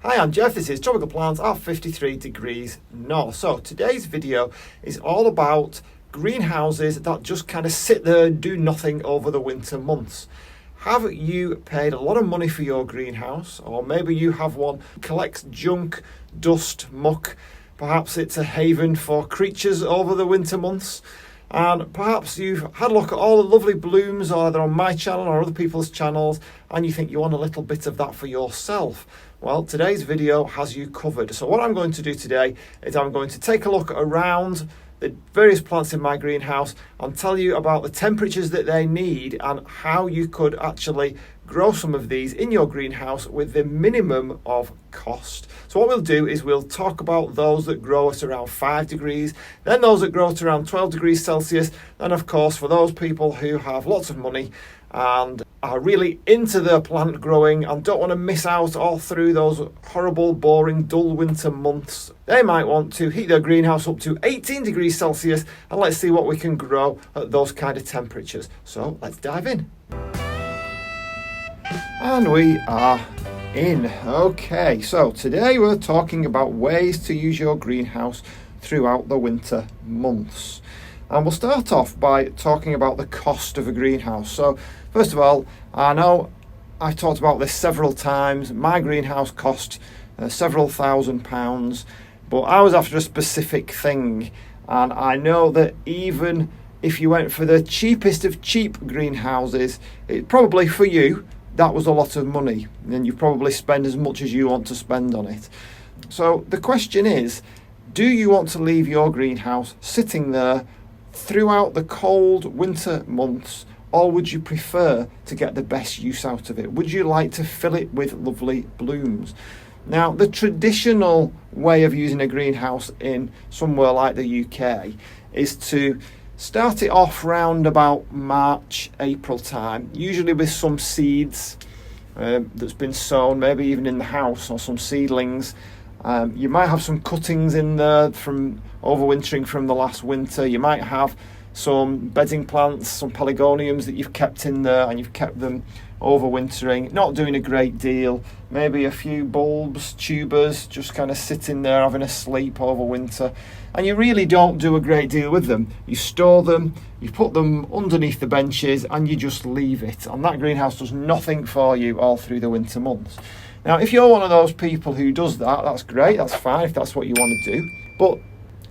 Hi, I'm Jeff. This is Tropical Plants at 53 degrees north. So today's video is all about greenhouses that just kind of sit there and do nothing over the winter months. Have you paid a lot of money for your greenhouse? Or maybe you have one that collects junk, dust, muck. Perhaps it's a haven for creatures over the winter months. And perhaps you've had a look at all the lovely blooms either on my channel or other people's channels, and you think you want a little bit of that for yourself. Well, today's video has you covered. So what I'm going to do today is I'm going to take a look around the various plants in my greenhouse and tell you about the temperatures that they need and how you could actually grow some of these in your greenhouse with the minimum of cost. So what we'll do is we'll talk about those that grow at around 5 degrees, then those that grow at around 12 degrees Celsius, and of course for those people who have lots of money and are really into their plant growing and don't want to miss out all through those horrible, boring, dull winter months, they might want to heat their greenhouse up to 18 degrees Celsius, and let's see what we can grow at those kind of temperatures. So let's dive in. And we are in. Okay, so today we're talking about ways to use your greenhouse throughout the winter months. And we'll start off by talking about the cost of a greenhouse. So first of all, I know I've talked about this several times. My greenhouse cost several £1,000s, but I was after a specific thing. And I know that even if you went for the cheapest of cheap greenhouses, it probably for you, that was a lot of money. And you probably spend as much as you want to spend on it. So the question is, do you want to leave your greenhouse sitting there throughout the cold winter months, or would you prefer to get the best use out of it? Would you like to fill it with lovely blooms? Now, the traditional way of using a greenhouse in somewhere like the UK is to start it off round about March, April time, usually with some seeds that's been sown, maybe even in the house, or some seedlings. You might have some cuttings in there from overwintering from the last winter. You might have some bedding plants, some Pelargoniums that you've kept in there and you've kept them overwintering, not doing a great deal. Maybe a few bulbs, tubers, just kind of sitting there having a sleep over winter. And you really don't do a great deal with them. You store them, you put them underneath the benches, and you just leave it. And that greenhouse does nothing for you all through the winter months. Now, if you're one of those people who does that, that's great, that's fine if that's what you want to do. But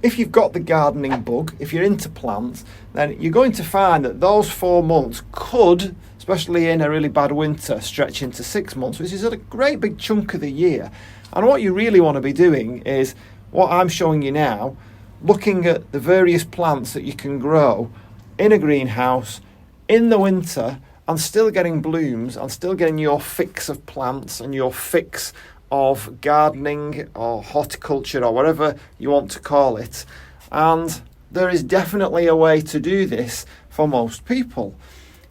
if you've got the gardening bug, if you're into plants, then you're going to find that those 4 months could, especially in a really bad winter, stretch into 6 months, which is a great big chunk of the year. And what you really want to be doing is what I'm showing you now, looking at the various plants that you can grow in a greenhouse in the winter and still getting blooms and still getting your fix of plants and your fix of gardening or horticulture or whatever you want to call it. And there is definitely a way to do this for most people.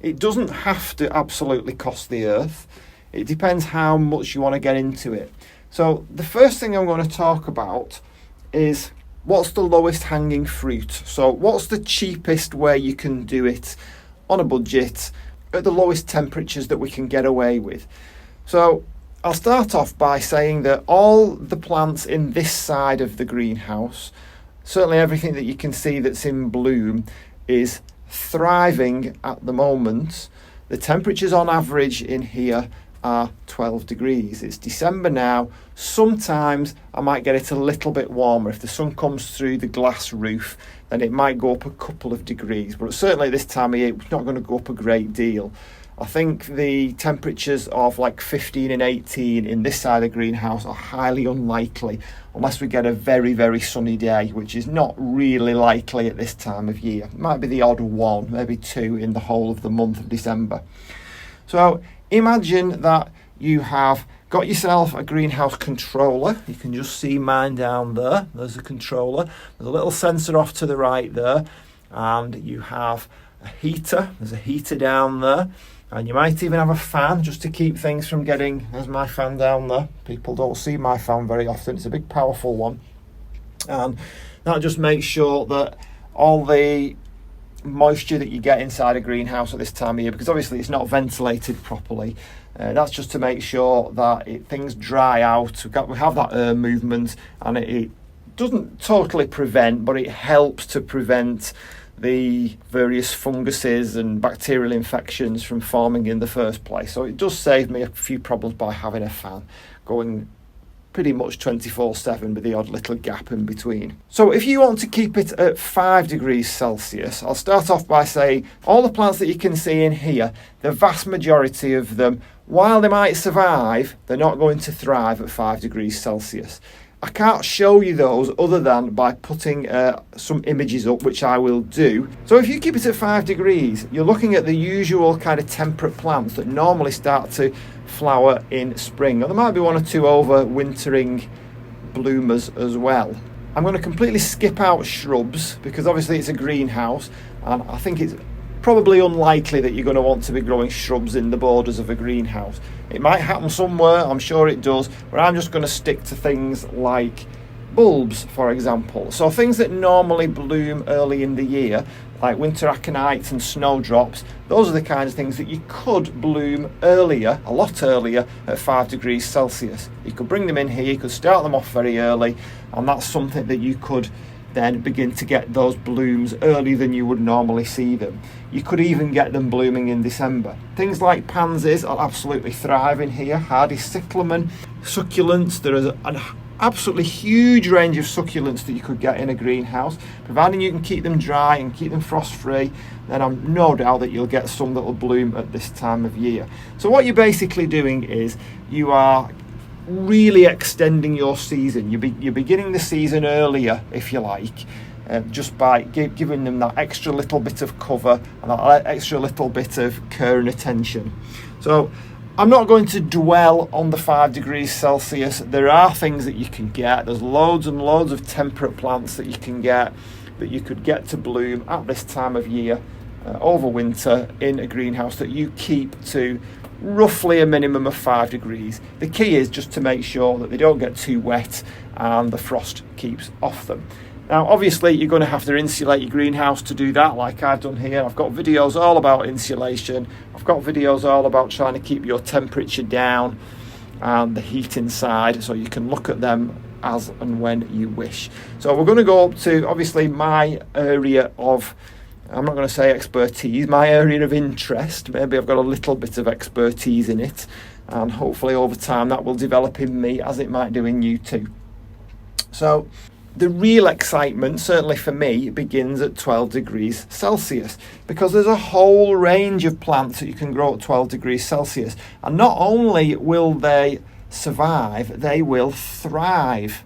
It doesn't have to absolutely cost the earth. It depends how much you want to get into it. So the first thing I'm going to talk about is what's the lowest hanging fruit. So what's the cheapest way you can do it on a budget at the lowest temperatures that we can get away with. So I'll start off by saying that all the plants in this side of the greenhouse, certainly everything that you can see that's in bloom, is thriving at the moment. The temperatures on average in here are 12 degrees. It's December now. Sometimes I might get it a little bit warmer. If the sun comes through the glass roof, then it might go up a couple of degrees. But certainly this time of year, it's not going to go up a great deal. I think the temperatures of like 15 and 18 in this side of the greenhouse are highly unlikely unless we get a very, very sunny day, which is not really likely at this time of year. It might be the odd one, maybe two in the whole of the month of December. So imagine that you have got yourself a greenhouse controller. You can just see mine down there. There's a controller. There's a little sensor off to the right there. And you have a heater. There's a heater down there. And you might even have a fan just to keep things from getting, there's my fan down there. People don't see my fan very often. It's a big, powerful one. And that just makes sure that all the moisture that you get inside a greenhouse at this time of year, because obviously it's not ventilated properly, That's just to make sure that things dry out. We have that air movement, and it doesn't totally prevent, but it helps to prevent the various funguses and bacterial infections from forming in the first place. So it does save me a few problems by having a fan going pretty much 24/7 with the odd little gap in between. So if you want to keep it at 5 degrees Celsius, I'll start off by saying all the plants that you can see in here, the vast majority of them, while they might survive, they're not going to thrive at 5 degrees Celsius. I can't show you those other than by putting some images up, which I will do. So if you keep it at 5 degrees, you're looking at the usual kind of temperate plants that normally start to flower in spring. Or there might be one or two overwintering bloomers as well. I'm going to completely skip out shrubs because obviously it's a greenhouse, and I think it's probably unlikely that you're going to want to be growing shrubs in the borders of a greenhouse. It might happen somewhere, I'm sure it does, but I'm just going to stick to things like bulbs, for example. So things that normally bloom early in the year, like winter aconites and snowdrops, those are the kinds of things that you could bloom earlier, a lot earlier, at 5 degrees Celsius. You could bring them in here, you could start them off very early, and that's something that you could then begin to get those blooms earlier than you would normally see them. You could even get them blooming in December. Things like pansies will absolutely thrive in here. Hardy cyclamen, succulents, there is an absolutely huge range of succulents that you could get in a greenhouse. Providing you can keep them dry and keep them frost free, then I'm no doubt that you'll get some that will bloom at this time of year. So what you're basically doing is you are really extending your season. You're beginning the season earlier, if you like, just by giving them that extra little bit of cover and that extra little bit of care and attention. So I'm not going to dwell on the 5 degrees Celsius. There are things that you can get. There's loads and loads of temperate plants that you can get, that you could get to bloom at this time of year over winter in a greenhouse that you keep to roughly a minimum of 5 degrees. The key is just to make sure that they don't get too wet and the frost keeps off them. Now obviously you're going to have to insulate your greenhouse to do that, like I've done here. I've got videos all about insulation. I've got videos all about trying to keep your temperature down and the heat inside, so you can look at them as and when you wish. So we're going to go up to obviously my area of, I'm not going to say expertise, my area of interest. Maybe I've got a little bit of expertise in it, and hopefully over time that will develop in me as it might do in you too. So the real excitement, certainly for me, begins at 12 degrees Celsius, because there's a whole range of plants that you can grow at 12 degrees Celsius, and not only will they survive, they will thrive.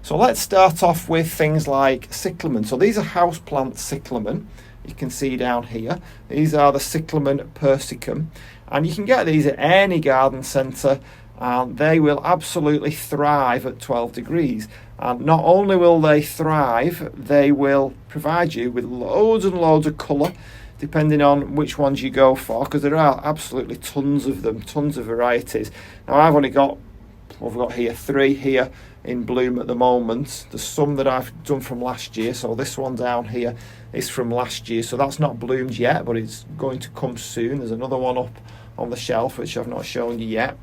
So let's start off with things like cyclamen. So these are houseplant cyclamen. You can see down here, these are the Cyclamen Persicum, and you can get these at any garden centre, and they will absolutely thrive at 12 degrees. And not only will they thrive, they will provide you with loads and loads of colour, depending on which ones you go for, because there are absolutely tons of them, tons of varieties. Now I've only got, what have I got here, 3 here in bloom at the moment. There's some that I've done from last year, so this one down here is from last year, so that's not bloomed yet, but it's going to come soon. There's another one up on the shelf which I've not shown you yet.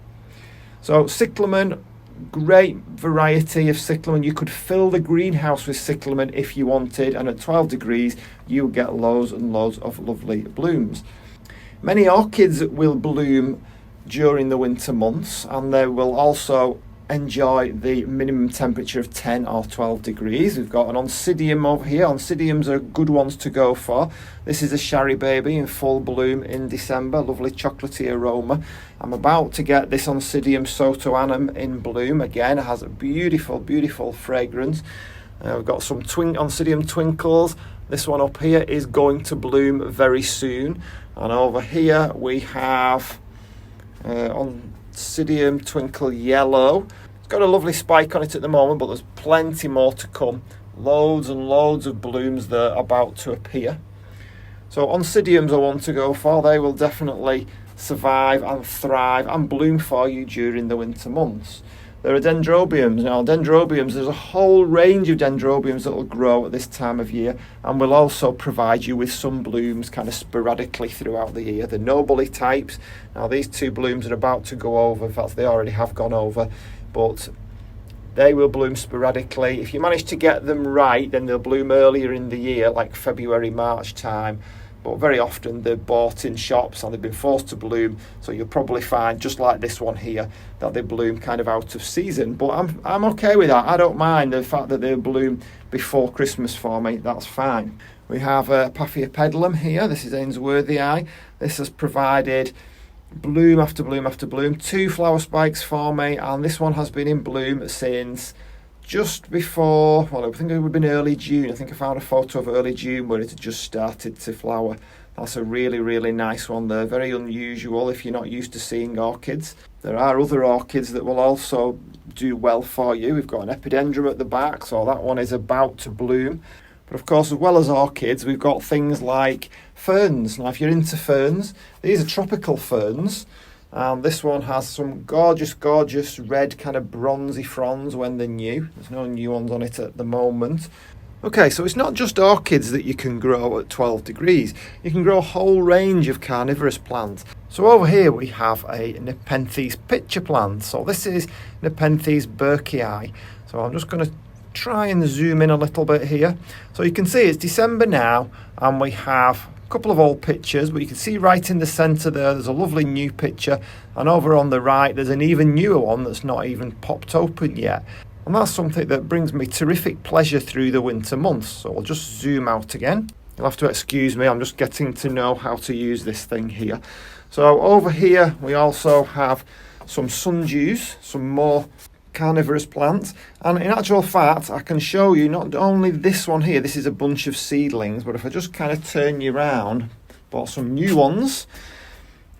So cyclamen, great variety of cyclamen. You could fill the greenhouse with cyclamen if you wanted, and at 12 degrees you get loads and loads of lovely blooms. Many orchids will bloom during the winter months, and they will also enjoy the minimum temperature of 10 or 12 degrees. We've got an Oncidium over here. Oncidiums are good ones to go for. This is a Sherry Baby in full bloom in December, lovely chocolatey aroma. I'm about to get this Oncidium sotoanum in bloom again. It has a beautiful, beautiful fragrance. We've got some Oncidium twinkles. This one up here is going to bloom very soon. And over here we have Oncidium Twinkle Yellow. It's got a lovely spike on it at the moment, but there's plenty more to come. Loads and loads of blooms that are about to appear. So Oncidiums are one to go for. They will definitely survive and thrive and bloom for you during the winter months. there are Dendrobiums. Now, Dendrobiums, there's a whole range of Dendrobiums that will grow at this time of year and will also provide you with some blooms kind of sporadically throughout the year. The nobile types, now these two blooms are about to go over, in fact they already have gone over, but they will bloom sporadically. If you manage to get them right, then they'll bloom earlier in the year, like February, March time. But very often they're bought in shops and they've been forced to bloom, so you'll probably find, just like this one here, that they bloom kind of out of season. But I'm okay with that. I don't mind the fact that they bloom before Christmas for me. That's fine. We have a Phragmipedium here. This is Ainsworthii. This has provided bloom after bloom after bloom, 2 flower spikes for me, and this one has been in bloom since just before, well, I think it would have been early June. I think I found a photo of early June where it had just started to flower. That's a really, really nice one there. Very unusual if you're not used to seeing orchids. There are other orchids that will also do well for you. We've got an epidendrum at the back, so that one is about to bloom. But of course, as well as orchids, we've got things like ferns. Now, if you're into ferns, these are tropical ferns. This one has some gorgeous, gorgeous red kind of bronzy fronds when they're new. There's no new ones on it at the moment. Okay, so it's not just orchids that you can grow at 12 degrees. You can grow a whole range of carnivorous plants. So over here we have a Nepenthes pitcher plant. So this is Nepenthes burkii. So I'm just going to try and zoom in a little bit here. So you can see it's December now, and we have couple of old pictures, but you can see right in the centre there's a lovely new picture, and over on the right there's an even newer one that's not even popped open yet, and that's something that brings me terrific pleasure through the winter months. So I'll just zoom out again. You'll have to excuse me, I'm just getting to know how to use this thing here. So over here we also have some sundews, some more carnivorous plants, and in actual fact I can show you not only this one here, this is a bunch of seedlings, but if I just kind of turn you around, bought some new ones,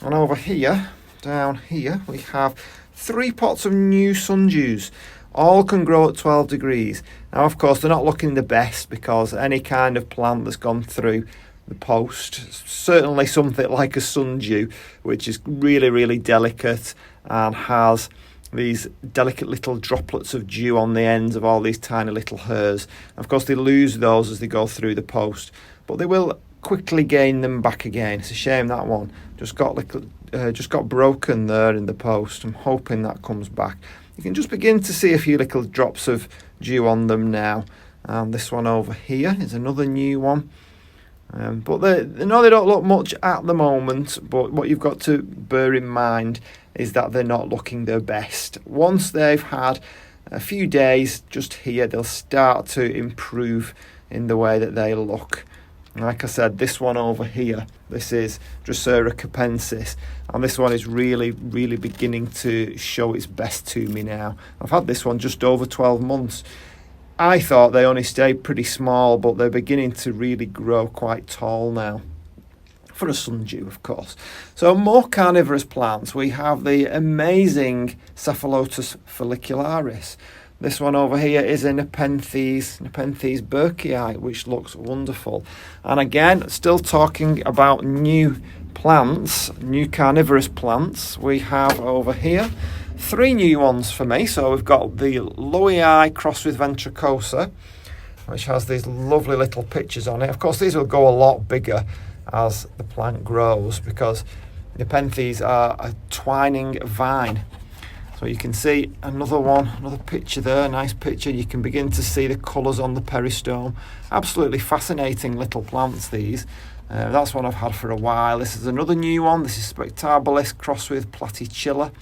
and over here, down here, we have 3 pots of new sundews. All can grow at 12 degrees. Now of course they're not looking the best, because any kind of plant that's gone through the post, certainly something like a sundew, which is really, really delicate and has these delicate little droplets of dew on the ends of all these tiny little hairs. Of course they lose those as they go through the post, but they will quickly gain them back again. It's a shame that one just got broken there in the post. I'm hoping that comes back. You can just begin to see a few little drops of dew on them now. And this one over here is another new one. But they don't look much at the moment, but what you've got to bear in mind is that they're not looking their best. Once they've had a few days just here, they'll start to improve in the way that they look. Like I said, this one over here, this is Drosera capensis, and this one is really, really beginning to show its best to me now. I've had this one just over 12 months. I thought they only stayed pretty small, but they're beginning to really grow quite tall now. For a sundew, of course. So more carnivorous plants. We have the amazing Cephalotus follicularis. This one over here is a Nepenthes burkii, which looks wonderful. And again, still talking about new plants, new carnivorous plants. We have over here 3 new ones for me. So we've got the Lowland crossed with ventricosa, which has these lovely little pictures on it. Of course, these will go a lot bigger as the plant grows, because Nepenthes are a twining vine. So you can see another picture there, nice picture. You can begin to see the colours on the peristome. Absolutely fascinating little plants, these. That's one I've had for a while. This is another new one. This is Spectabilis crossed with Platychilla.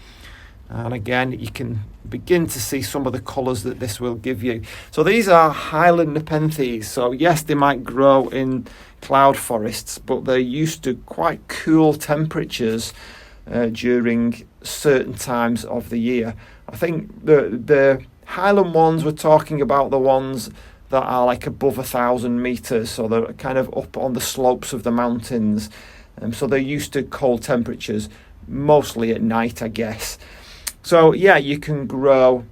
And again, you can begin to see some of the colours that this will give you. So these are highland Nepenthes. So yes, they might grow in cloud forests, but they're used to quite cool temperatures during certain times of the year. I think the highland ones, we're talking about the ones that are like above 1,000 metres, so they're kind of up on the slopes of the mountains. So they're used to cold temperatures, mostly at night, I guess. So yeah, you can grow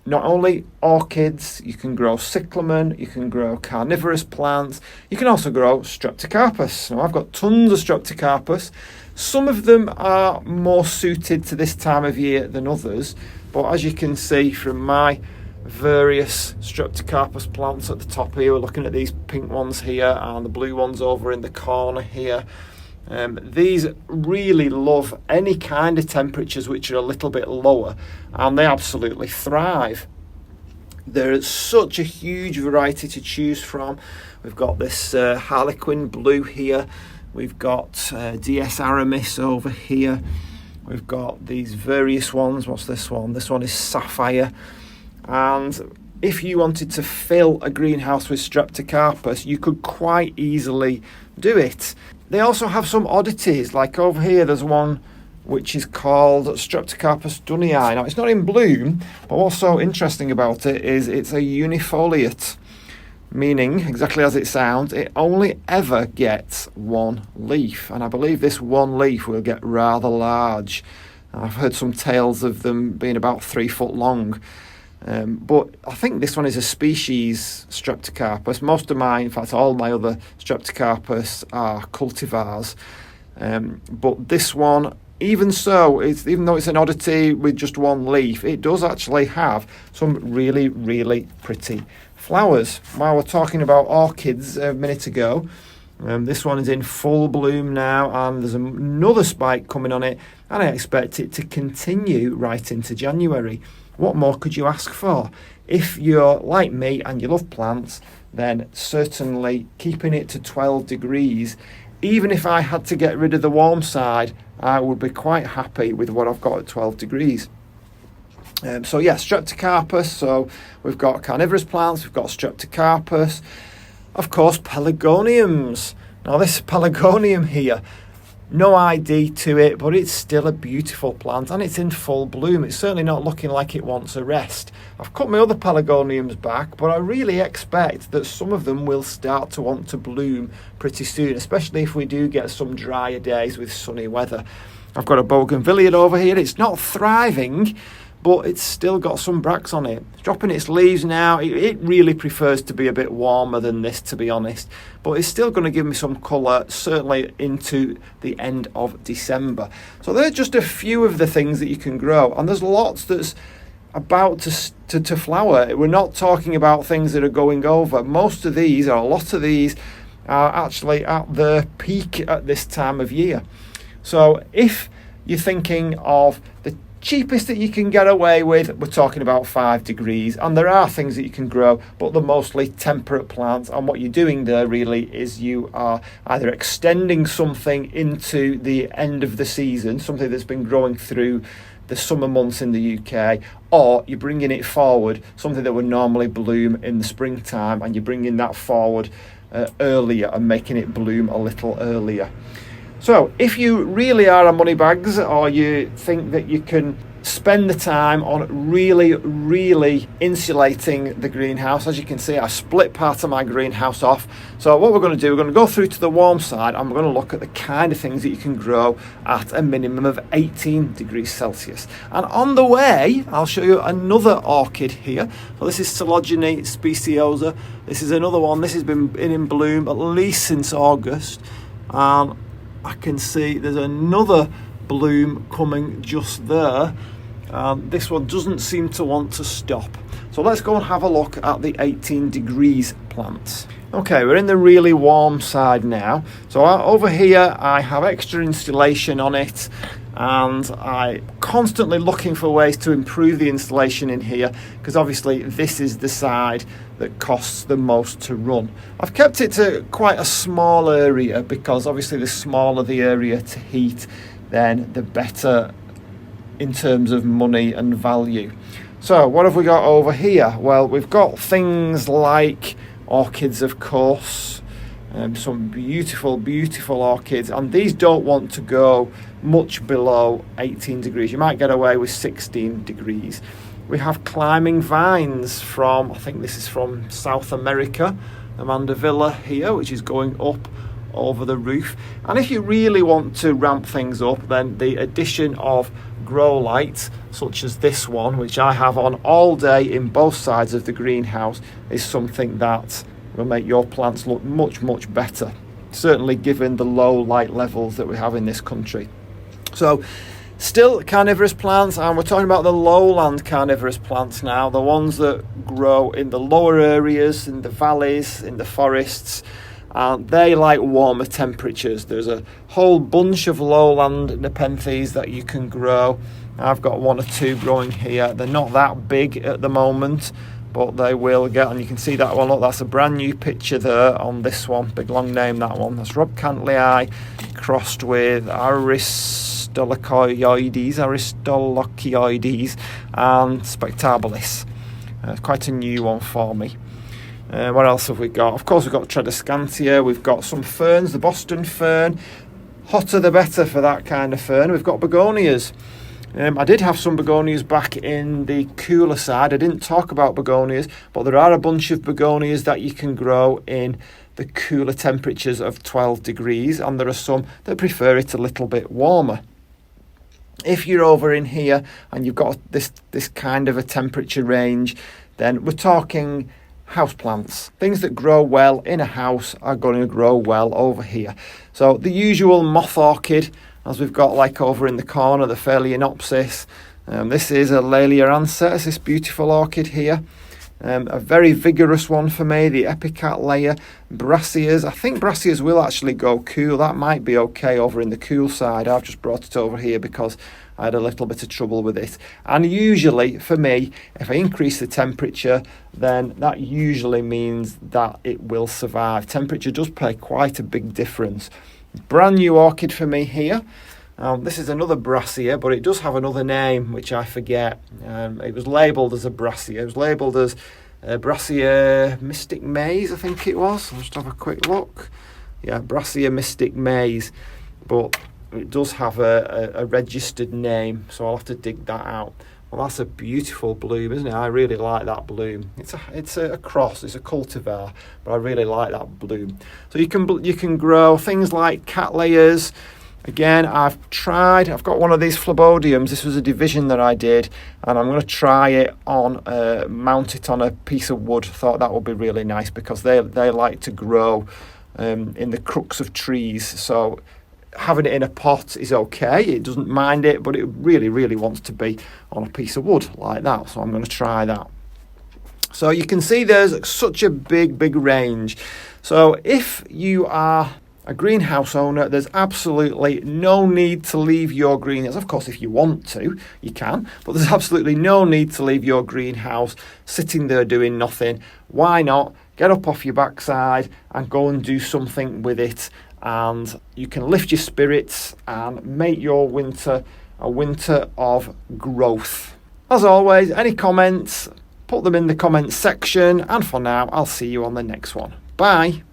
not only orchids, you can grow cyclamen, you can grow carnivorous plants, you can also grow Streptocarpus. Now I've got tons of Streptocarpus. Some of them are more suited to this time of year than others. But as you can see from my various Streptocarpus plants at the top here, we're looking at these pink ones here and the blue ones over in the corner here. These really love any kind of temperatures which are a little bit lower, and they absolutely thrive. There's such a huge variety to choose from. We've got this Harlequin blue here, we've got DS Aramis over here, we've got these various ones. What's this one? This one is Sapphire. And if you wanted to fill a greenhouse with Streptocarpus, you could quite easily do it. They also have some oddities, like over here there's one which is called Streptocarpus Dunii. Now it's not in bloom, but what's so interesting about it is it's a unifoliate, meaning, exactly as it sounds, it only ever gets one leaf. And I believe this one leaf will get rather large. I've heard some tales of them being about 3 foot long. But I think this one is a species Streptocarpus. Most of mine, in fact all my other Streptocarpus are cultivars. But this one, even so, even though it's an oddity with just one leaf, it does actually have some really, really pretty flowers. While we're talking about orchids a minute ago, this one is in full bloom now, and there's another spike coming on it, and I expect it to continue right into January. What more could you ask for? If you're like me and you love plants, then certainly keeping it to 12 degrees, even if I had to get rid of the warm side, I would be quite happy with what I've got at 12 degrees. So yeah, Streptocarpus. So we've got carnivorous plants, we've got Streptocarpus, of course Pelargoniums. Now this Pelargonium here, no ID to it, but it's still a beautiful plant and it's in full bloom. It's certainly not looking like it wants a rest. I've cut my other Pelargoniums back, but I really expect that some of them will start to want to bloom pretty soon, especially if we do get some drier days with sunny weather. I've got a Bougainvillea over here. It's not thriving, but it's still got some bracts on it. It's dropping its leaves now. It really prefers to be a bit warmer than this, to be honest. But it's still going to give me some colour, certainly into the end of December. So they're just a few of the things that you can grow. And there's lots that's about to flower. We're not talking about things that are going over. Most of these, or a lot of these, are actually at their peak at this time of year. So if you're thinking of the cheapest that you can get away with, we're talking about 5 degrees, and there are things that you can grow, but they're mostly temperate plants, and what you're doing there really is you are either extending something into the end of the season, something that's been growing through the summer months in the UK, or you're bringing it forward, something that would normally bloom in the springtime, and you're bringing that forward earlier and making it bloom a little earlier. So if you really are a moneybags, or you think that you can spend the time on really insulating the greenhouse, as you can see I split part of my greenhouse off. So what we're going to do, we're going to go through to the warm side, and we're going to look at the kind of things that you can grow at a minimum of 18 degrees Celsius. And on the way I'll show you another orchid here. So this is Coleogyne speciosa. This is another one. This has been in bloom at least since August, and I can see there's another bloom coming just there. This one doesn't seem to want to stop. So let's go and have a look at the 18 degrees plants. Okay, we're in the really warm side now. So over here I have extra insulation on it, and I'm constantly looking for ways to improve the insulation in here, because obviously this is the side that costs the most to run. I've kept it to quite a small area, because obviously the smaller the area to heat, then the better in terms of money and value. So what have we got over here? Well, we've got things like orchids, of course, some beautiful orchids, and these don't want to go much below 18 degrees. You might get away with 16 degrees. We have climbing vines from, I think this is from South America, the Mandevilla here, which is going up over the roof. And if you really want to ramp things up, then the addition of grow lights such as this one, which I have on all day in both sides of the greenhouse, is something that will make your plants look much better, certainly given the low light levels that we have in this country. So Still carnivorous plants, and we're talking about the lowland carnivorous plants now, the ones that grow in the lower areas, in the valleys, in the forests, and they like warmer temperatures. There's a whole bunch of lowland nepenthes that you can grow. I've got 1 or 2 growing here. They're not that big at the moment, but they will get, and you can see that one. Look, that's a brand new picture there on this one, big long name, that one. That's Rob Cantley crossed with Aristolochioides and Spectabilis. It's quite a new one for me. What else have we got? Of course, we've got Tradescantia. We've got some ferns, the Boston fern. Hotter the better for that kind of fern. We've got begonias. I did have some begonias back in the cooler side. I didn't talk about begonias, but there are a bunch of begonias that you can grow in the cooler temperatures of 12 degrees, and there are some that prefer it a little bit warmer. If you're over in here and you've got this kind of a temperature range, then we're talking houseplants. Things that grow well in a house are going to grow well over here. So the usual moth orchid, as we've got like over in the corner, the Phalaenopsis. This is a Leliaransa. It's this beautiful orchid here. A very vigorous one for me, the Epicattleya. Brassias. I think Brassias will actually go cool. That might be okay over in the cool side. I've just brought it over here because I had a little bit of trouble with it. And usually, for me, if I increase the temperature, then that usually means that it will survive. Temperature does play quite a big difference. Brand new orchid for me here. This is another Brassia, but it does have another name, which I forget. It was labelled as a Brassia. It was labelled as Brassia Mystic Maze, I think it was. I'll just have a quick look. Yeah, Brassia Mystic Maze. But it does have a registered name, so I'll have to dig that out. Well, that's a beautiful bloom, isn't it? I really like that bloom. It's a cross, it's a cultivar, but I really like that bloom. So you can grow things like cattleyas. Again, I've got one of these Phlebodiums. This was a division that I did, and I'm going to try it on, mount it on a piece of wood. Thought that would be really nice because they like to grow in the crooks of trees. So having it in a pot is okay. It doesn't mind it, but it really, really wants to be on a piece of wood like that. So I'm going to try that. So you can see there's such a big range. So if you are a greenhouse owner, there's absolutely no need to leave your greenhouse. Of course, if you want to, you can, but there's absolutely no need to leave your greenhouse sitting there doing nothing. Why not get up off your backside and go and do something with it? And you can lift your spirits and make your winter a winter of growth. As always, any comments, put them in the comments section. And for now, I'll see you on the next one. Bye.